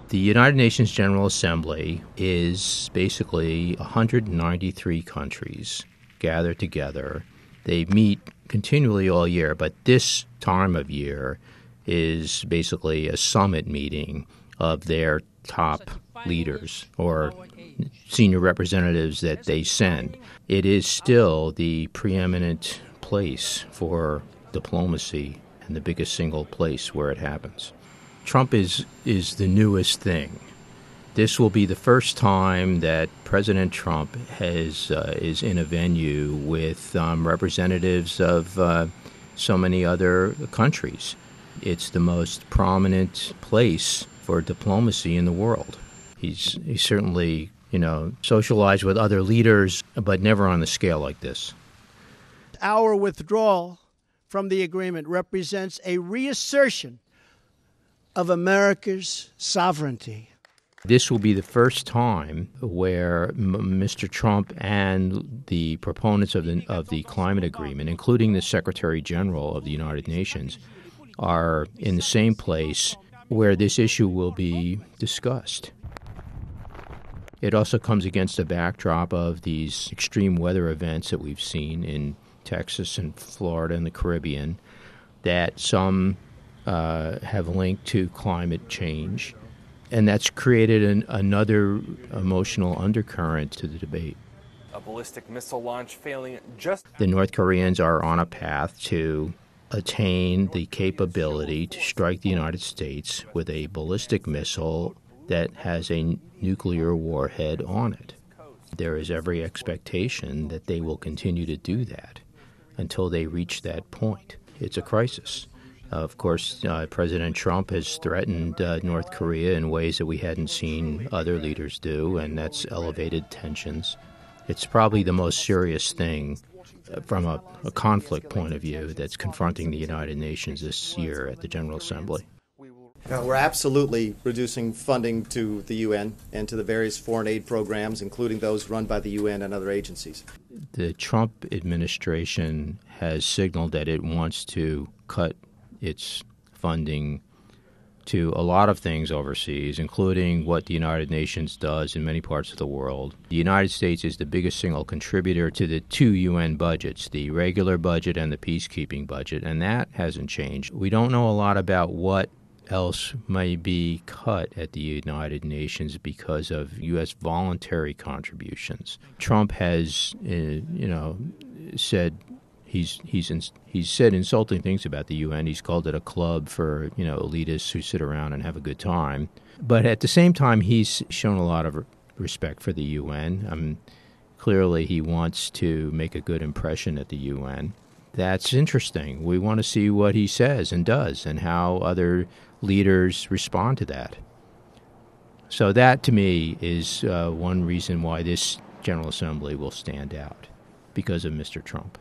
The United Nations General Assembly is basically 193 countries gathered together. They meet continually all year, but this time of year is basically a summit meeting of their top leaders or senior representatives that they send. It is still the preeminent place for diplomacy and the biggest single place where it happens. Trump is the newest thing. This will be the first time that President Trump is in a venue with representatives of so many other countries. It's the most prominent place for diplomacy in the world. He's certainly, socialized with other leaders, but never on a scale like this. Our withdrawal from the agreement represents a reassertion of America's sovereignty. This will be the first time where Mr. Trump and the proponents of the climate agreement, including the Secretary General of the United Nations, are in the same place where this issue will be discussed. It also comes against the backdrop of these extreme weather events that we've seen in Texas and Florida and the Caribbean that some have linked to climate change, and that's created another emotional undercurrent to the debate. A ballistic missile launch failing just... The North Koreans are on a path to attain the capability to strike the United States with a ballistic missile that has a nuclear warhead on it. There is every expectation that they will continue to do that until they reach that point. It's a crisis. Of course, President Trump has threatened North Korea in ways that we hadn't seen other leaders do, and that's elevated tensions. It's probably the most serious thing from a conflict point of view that's confronting the United Nations this year at the General Assembly. We're absolutely reducing funding to the UN and to the various foreign aid programs, including those run by the UN and other agencies. The Trump administration has signaled that it wants to cut its funding to a lot of things overseas, including what the United Nations does in many parts of the world. The United States is the biggest single contributor to the two UN budgets, the regular budget and the peacekeeping budget, and that hasn't changed. We don't know a lot about what else may be cut at the United Nations because of U.S. voluntary contributions. Trump has, said he's said insulting things about the UN. He's called it a club for elitists who sit around and have a good time. But at the same time, he's shown a lot of respect for the UN. Clearly, he wants to make a good impression at the UN. That's interesting. We want to see what he says and does and how other leaders respond to that. So that, to me, is one reason why this General Assembly will stand out, because of Mr. Trump.